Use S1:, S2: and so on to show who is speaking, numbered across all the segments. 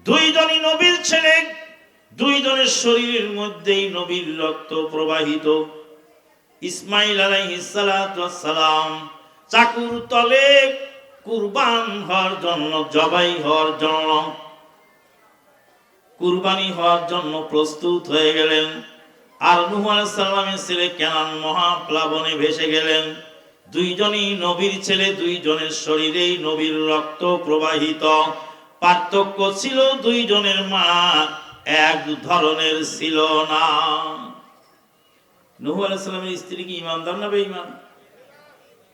S1: দুইজনই নবীর ছেলে, দুইজনের শরীরের মধ্যেই নবীর রক্ত প্রবাহিত। ইসমাইল আলাইহিস সালাতু ওয়াস সালাম চাকুর তলে কুরবান হওয়ার জন্য, জবাই হওয়ার জন্য, কুরবানি হওয়ার জন্য প্রস্তুত হয়ে গেলেন। আর নূহ আলাইহিস সালামের ছেলে কেনান মহাপ্লাবনে ভেসে গেলেন। দুইজনই নবীর ছেলে, দুইজনের শরীরেই নবীর রক্ত প্রবাহিত। পার্থক্য ছিল দুইজনের মা এক ধরনের ছিল না। নূহ আলাইহিস সালামের স্ত্রী কি ঈমানদার না বেঈমান?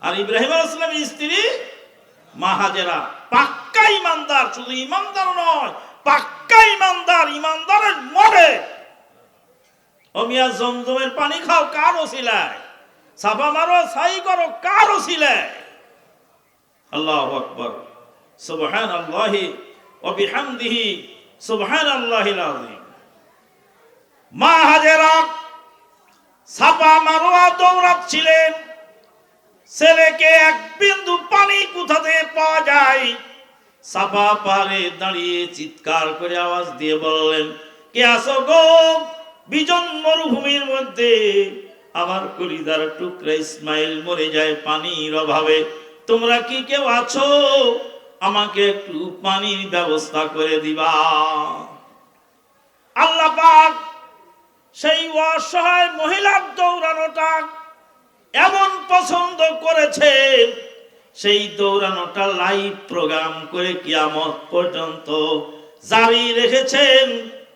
S1: আর ইব্রাহিম আলাইহিস সালামের স্ত্রী মা হাজেরা পাক্কা ঈমানদার, শুধু ঈমানদার নয়, পাক্কা ঈমানদার। ঈমানদারের মরে ও মিয়া জমজমের পানি খাও কার ওসিলায়, সাফা মারো সাই করো কার ওসিলায়। আল্লাহু আকবার, সুবহানাল্লাহি ওয়া বিহামদিহি সুবহানাল্লাহিল আযীম। মা হাজেরা সাফা মারোয়া দৌড়াচ্ছিলেন, ছেলেকে এক বিন্দু পানি কোথাতে পাওয়া যায়। সাফা পাহাড়ে দাঁড়িয়ে চিৎকার করে আওয়াজ দিয়ে বললেন, কে আছো গো? বিজন মরুভূমির মধ্যে আমার কলিজার টুকরা ইসমাইল মরে যায় পানির অভাবে, তোমরা কি কেউ আছো? আমাকে একটু পানির ব্যবস্থা করে দিবা। আল্লাহ পাক সেই অসহায় মহিলার দৌড়ানোটা এমন পছন্দ করেছেন, সেই দৌড়ানোটা লাইভ প্রোগ্রাম করে কিয়ামত পর্যন্ত জারি রেখেছেন।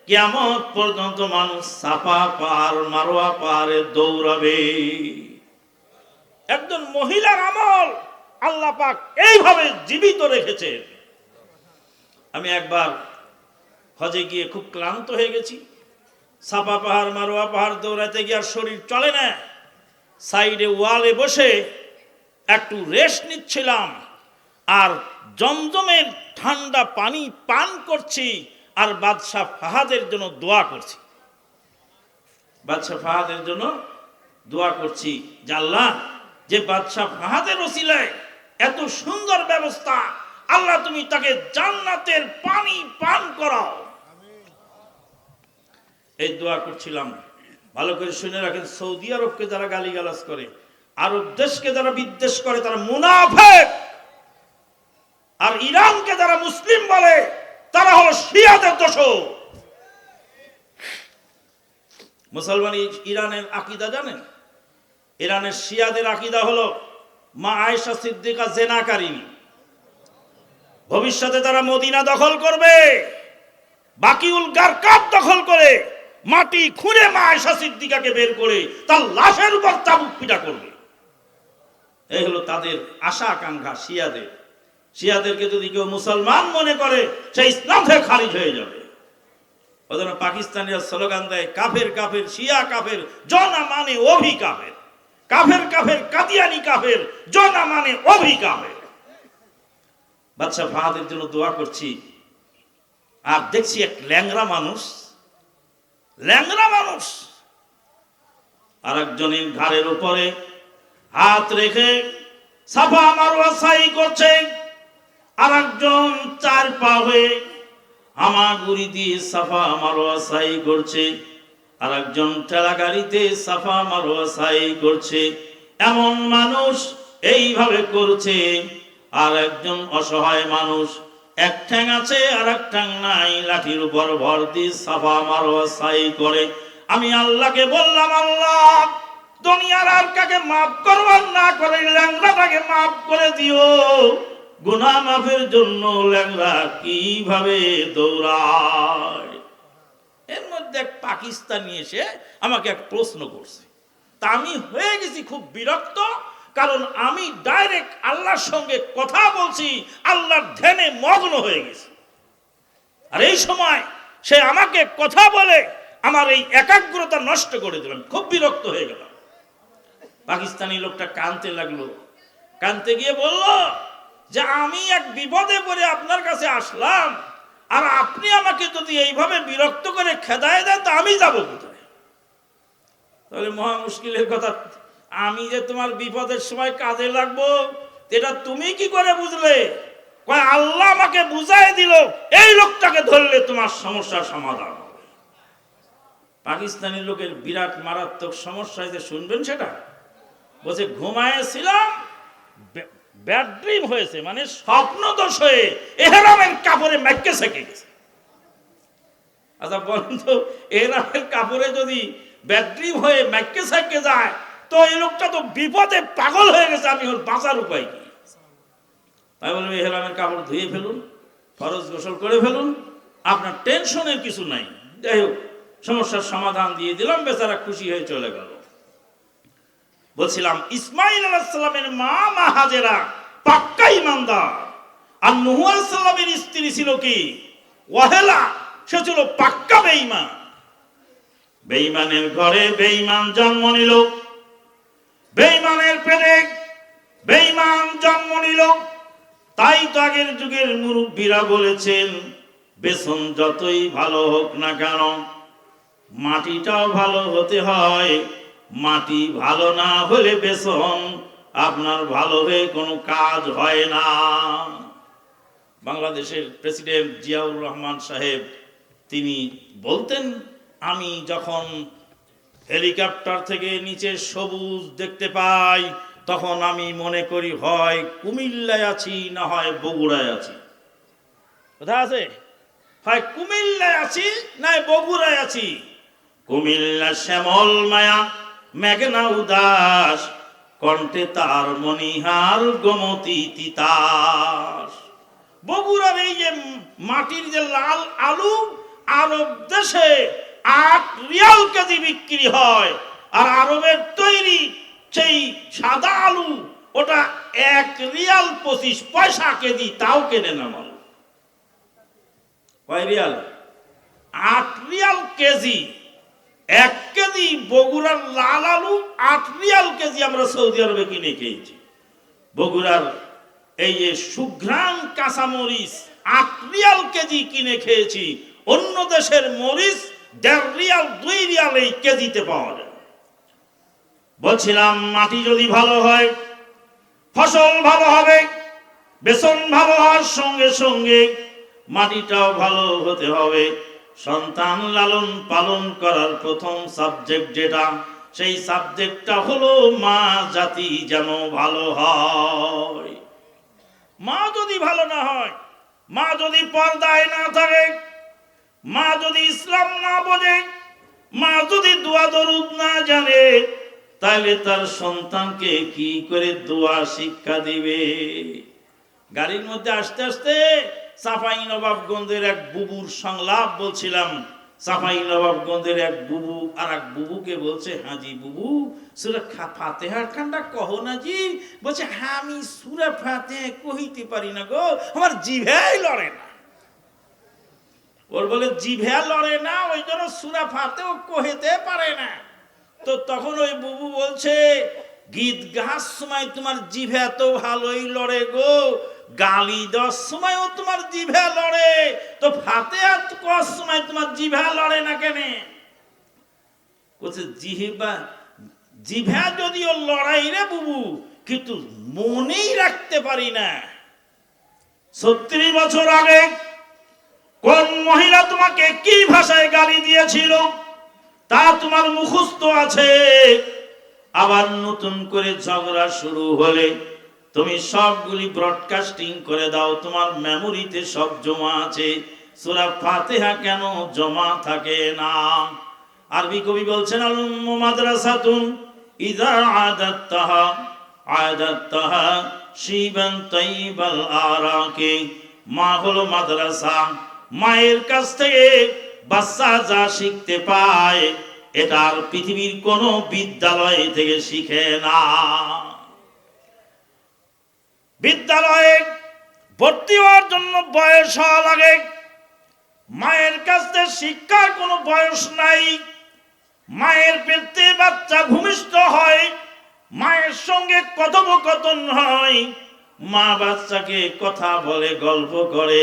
S1: কিয়ামত পর্যন্ত মানুষ সাফা পাহাড় মারোয়া পাহাড়ে দৌড়াবে। একজন মহিলার আমল আল্লাহ পাক এইভাবে জীবিত রেখেছেন। আমি একবার হজে গিয়ে খুব ক্লান্ত হয়ে গেছি। সাফা পাহাড় মারোয়া পাহাড় দৌড়াতে গিয়ে আর শরীর চলে না। সাইডে ওয়ালে বসে একটু রেস্ট নিচ্ছিলাম আর জমজমের ঠান্ডা পানি পান করছি আর বাদশাহ ফাহাদের জন্য দোয়া করছি। বাদশাহ ফাহাদের জন্য দোয়া করছি যে আল্লাহ, যে বাদশাহ ফাহাদের ওসিলায় এত সুন্দর ব্যবস্থা, আল্লাহ তুমি তাকে জান্নাতের পানি পান করাও। এই দোয়া করছিলাম। ভালো করে শুনে রাখেন, সৌদি আরবকে যারা গালিগালাজ করে, আরব দেশকে যারা বিদ্বেষ করে, তারা মুনাফিক। আর ইরানকে যারা মুসলিম বলে, তারা হলো শিয়াদের দোসর। মুসলমান ইরানের আকীদা জানেন? ইরানের শিয়াদের আকীদা হলো মা আয়েশা সিদ্দিকা জেনাকারিনী। ভবিষ্যতে তারা মদিনা দখল করবে, বাকিউল গারকাত দখল করে মাটি খুঁড়ে মা আয়েশা সিদ্দিকাকে বের করে তার লাশের উপর চাবুক পিটা করবে। এই হলো তাদের আশা আকাঙ্ক্ষা শিয়াদের। শিয়াদেরকে যদি কেউ মুসলমান মনে করে, সে ইসলাম থেকে খারিজ হয়ে যাবে। ওদের পাকিস্তানিরা স্লোগান দেয়, কাফের কাফের শিয়া কাফের, জনা মানে অভি কাফের। কাফের কাফের কাদিয়ানি কাফের, জনা মানে অভি কাফের। বাদশাহ ফাহাদের জন্য দোয়া করছি আর দেখছি এক ল্যাংরা মানুষ আর একজনের ঘাড়ের উপরে হাত রেখে সাফা মারওয়া সাই করছে, আর একজন চার পা হয়ে হামাগুড়ি দিয়ে সাফা মারওয়া সাই করছে, আর একজন ঠেলা গাড়িতে সাফা মারওয়া সাই করছে। এমন মানুষ এইভাবে করছে। আর একজন অসহায় মানুষ, এক ঠ্যাং আছে আর এক ঠ্যাং নাই, লাঠির উপর ভর দিয়ে সাফা মারওয়া সাই করে। আমি আল্লাহকে বললাম, আল্লাহ দুনিয়ার আর কাকে মাফ করবার না করে ল্যাংড়াটাকে মাফ করে দিও। গুনাহ মাফের জন্য ল্যাংড়া কিভাবে দৌড়ায়। এর মধ্যে এক পাকিস্তানি এসে আমাকে এক প্রশ্ন করছে। তা আমি হয়ে গেছি খুব বিরক্ত, কারণ আমি ডাইরেক্ট আল্লাহর সঙ্গে কথা বলছি, আল্লাহর ধ্যানে মগ্ন হয়ে গেছি। আর এই সময় সে আমাকে কথা বলে আমার এই একাগ্রতা নষ্ট করে দিলাম, খুব বিরক্ত হয়ে গেলাম। পাকিস্তানি লোকটা কাঁদতে লাগলো, কাঁদতে গিয়ে বলল যে আমি এক বিপদে পড়ে আপনার কাছে আসলাম, আর আপনি আমাকে যদি এইভাবে বিরক্ত করে খেদায় দেন তা আমি যাব কোথায়? তাহলে মহা মুশকিলের কথা। আমি যে তোমার বিপদের সময় কাজে লাগবো এটা তুমি কি করে বুঝলে? কয় আল্লাহ আমাকে বুঝাই দিল এই লোকটাকে ধরলে তোমার সমস্যার সমাধান হবে। পাকিস্তানি লোকের বিরাট মারাত্মক সমস্যা যে শুনবেন সেটা বলছে ঘুমায়েছিলাম ব্যাড ড্রিম হয়েছে, মানে স্বপ্ন দোষ হয়ে এহরামের কাপড়ে মাইকে সেকে গেছে। আচ্ছা বলেন তো, এহরামের কাপড়ে যদি ব্যাড ড্রিম হয়ে মাইকে সেকে যায় তো এই লোকটা তো বিপদে পাগল হয়ে গেছে, আমি ওর বাঁচার উপায় কি? তাই বলবো এহরামের কাপড় ধুয়ে ফেলুন, ফরজ গোসল করে ফেলুন, আপনার টেনশনের কিছু নাই। যাই হোক, সমস্যার সমাধান দিয়ে দিলাম, বেচারা খুশি হয়ে চলে গেল। বলছিলাম ইসমাইল আলাইহিস সালামের মা হাজেরা পাক্কা ঈমানদার, আর নূহ আলাইহিস সালামের স্ত্রী ছিল কি ওয়াহেলা, সে ছিল পাক্কা বেঈমান। বেঈমানের ঘরে বেঈমান জন্ম নিল, বেঈমানের পেটে বেঈমান জন্ম নিল। তাই তো আগের যুগের মুরব্বীরা বলেছেন বেসন যতই ভালো হোক না কেন মাটিটাও ভালো হতে হয়, মাটি ভালো না হলে বেসন আপনার ভালো হয়ে কোনো কাজ হয় না। বাংলাদেশের প্রেসিডেন্ট জিয়াউর রহমান সাহেব তিনি বলতেন, আমি যখন হেলিকপ্টার থেকে নিচে সবুজ দেখতে পাই তখন আমি মনে করি হয় কুমিল্লায় আছি না হয় বগুড়ায় আছি। কোথায় আছে? হয় কুমিল্লায় আছি না বগুড়ায় আছি। কুমিল্লা শ্যামল মায়া মেঘনা উদাস, কণ্ঠে তার মনিহার গোমতী তিতাস। বগুড়ার এই যে মাটির যে লাল আলু আরব দেশে 8 রিয়াল কেজি বিক্রি হয়, আর আরবের তৈরি সেই সাদা আলু ওটা 1 রিয়াল 25 পয়সা কেজি, তাও কেনে না মানুষ। কয় রিয়াল? 8 Real KG. 1 কেজি বগুড়ার লাল আলু 8 রিয়াল কেজি আমরা সৌদি আরবে কিনে খেয়েছি। বগুড়ার এই যে সুঘ্রাণ কাঁচামরিচ 8 রিয়াল কেজি কিনে খেয়েছি। অন্য দেশের মরিচ 1.5 রিয়াল 2 রিয়াল এই কেজিতে পাওয়া যায়। বলছিলাম মাটি যদি ভালো হয় ফসল ভালো হবে, বেসন ভালো হওয়ার সঙ্গে সঙ্গে মাটিটাও ভালো হতে হবে। সন্তান লালন পালন করার প্রথম সাবজেক্ট যেটা, সেই সাবজেক্টটা হলো মা জাতি যেন ভালো হয়। মা যদি ভালো না হয়, মা যদি পর্দায় না থাকে, মা যদি ইসলাম না বোঝে, মা যদি দোয়া দরুদ না জানে, তাহলে তার সন্তানকে কি করে দোয়া শিক্ষা দিবে? গাড়ির মধ্যে আসতে আসতে চাঁপাই নবাবগঞ্জের এক বুবুর সংলাপ বলছিলাম। চাঁপাই নবাবগঞ্জের এক বুবু আর এক বুবুকে বলছে, হাজি বুবু সূরা ফাতিহার খানটা কহো না জি। বলছে, হ্যাঁ আমি সূরা ফাতিহা কইতে পারি না গো, আমার জিভেই লড়ে না। ওর বলে জিভে লড়ে না, ওই জন্য সূরা ফাতিহা কইতে পারে না। তো তখন ওই বুবু বলছে, গীত গাওয়ার সময় তোমার জিভে তো ভালোই লড়ে গো, গালি দেওয়ার সময়ও তোমার জিভে লড়ে, তো ফাতিহা করার সময় তোমার জিভে লড়ে না কেন? বলছে জিভে যদিও লড়াই রে বুবু, কিন্তু মনেই রাখতে পারি না। 36 বছর আগে কোন মহিলা তোমাকে কি ভাষায় গালি দিয়েছিল তা তোমার মুখস্থ আছে। আবার নতুন করে ঝগড়া শুরু হলে তুমি সবগুলি ব্রডকাস্টিং করে দাও, তোমার মেমোরিতে সব জমা আছে। সূরা ফাতিহা কেন জমা থাকে না? আরবি কবি বলছেন, আল উম্মু মাদ্রাসাতুন ইযা আদাত্তাহা শিবান তাইবাল আরাকে। মা হলো মাদ্রাসা, মায়ের কাছ থেকে বাচ্চা যা শিখতে পায় এটা আর পৃথিবীর কোন বিদ্যালয় থেকে শিখে না। বিদ্যালয়ে ভর্তি হওয়ার জন্য বয়স হওয়া লাগে, মায়ের কাছ থেকে শিক্ষার কোনো বয়স নাই। মায়ের পেটে বাচ্চা ভূমিষ্ঠ হয়, মায়ের সঙ্গে কথোপকথন হয়, মা বাচ্চাকে কথা বলে, গল্প করে,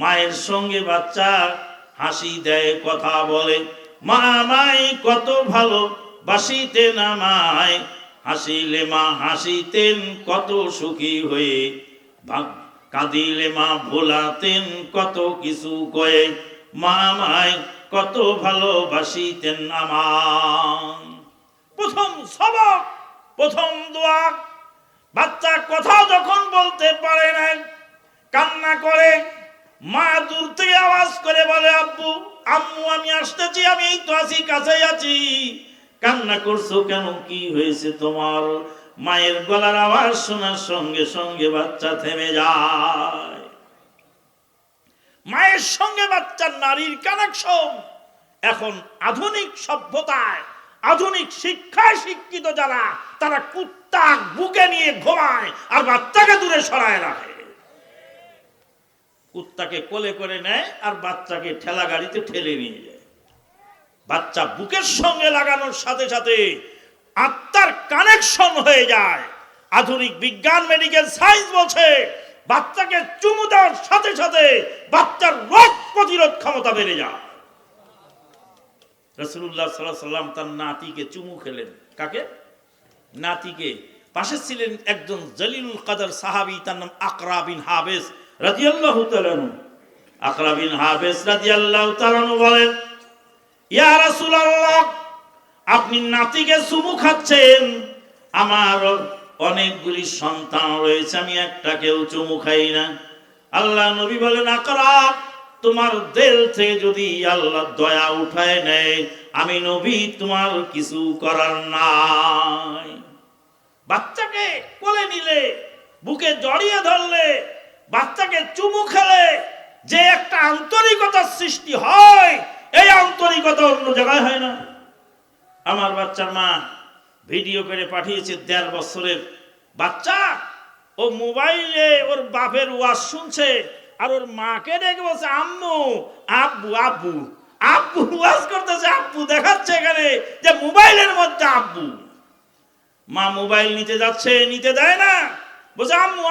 S1: মায়ের সঙ্গে বাচ্চা হাসি দেয়, কথা বলে। মা মাই কত ভালো বাসিতেন আমায়, হাসিলে মা হাসিতেন কত সুখী হয়ে। কাঁদিলে মা ভোলাতেন কত কিছু কয়ে, মা আমায় কত ভালোবাসিতেন আমার। প্রথম সবক, প্রথম দোয়া। বাচ্চা কথা যখন বলতে পারে না, কান্না করে, মা দূর থেকে আওয়াজ করে বলে, আব্বু আম্মু আমি আসতেছি, আমি এই তো আছি, কাছেই আছি। কান্না করছো কেন, কি হয়েছে তোমার? মায়ের গলার আওয়াজ শোনার সঙ্গে সঙ্গে বাচ্চা থেমে যায়। মায়ের সঙ্গে বাচ্চার নারীর কানেকশন এখন আধুনিক সভ্যতায়, আধুনিক শিক্ষায় শিক্ষিত যারা, তারা কুত্তা বুকে নিয়ে ঘুমায় আর বাচ্চাকে দূরে সরায় রাখে। কুত্তাকে কোলে করে নেয় আর বাচ্চাকে ঠেলা গাড়িতে ঠেলে নিয়ে যায়। বাচ্চা বুকের সঙ্গে লাগানোর সাথে সাথে আত্মার কানেকশন হয়ে যায়। আধুনিক বিজ্ঞান, মেডিকেল সায়েন্স বলছে বাচ্চাকে চুমু দেওয়ার সাথে সাথে বাচ্চার রোগ প্রতিরোধ ক্ষমতা বেড়ে যায়। রাসূলুল্লাহ সাল্লাল্লাহু আলাইহি ওয়াসাল্লাম তার নাতিকে চুমু খেলেন। কাকে? নাতিকে। পাশে ছিলেন একজন জলিলুল কদর সাহাবী, তার নাম আকরা বিন হাবিস রাদিয়াল্লাহু তাআলা আনহু। আকরা বিন হাবিস রাদিয়াল্লাহু তাআলা আনহু বলেন, ইয়া রাসূলুল্লাহ, আপনি নাতিকে চুমু খাচ্ছেন, আমার অনেকগুলি সন্তান রয়েছে, আমি একটাকেও চুমু খাই না। আল্লাহ নবী বলেন, আকরা, তোমার দিল থেকে যদি আল্লাহ দয়া উঠায় নেয়, আমি নবী তোমার কিছু করার নাই। বাচ্চাকে কোলে নিলে, বুকে জড়িয়ে ধরলে, বাচ্চাকে চুমু খেলে যে একটা আন্তরিকতার সৃষ্টি হয়, এই আন্তরিকতা অন্য জায়গায় হয় না। আমার বাচ্চার মা ভিডিও করে পাঠিয়েছে, 1.5 বছরের বাচ্চা, ও মোবাইলে ওর বাপের ওয়াজ শুনছে আর ওর মাকে ডেকে বলছে, আম্মু আব্বু আব্বু আব্বু ওয়াজ করতেছে, আব্বু দেখাচ্ছে এখানে যে মোবাইলের মধ্যে আব্বু। মা মোবাইল নিতে যাচ্ছে, নিতে দেয় না, বলছে আম্মু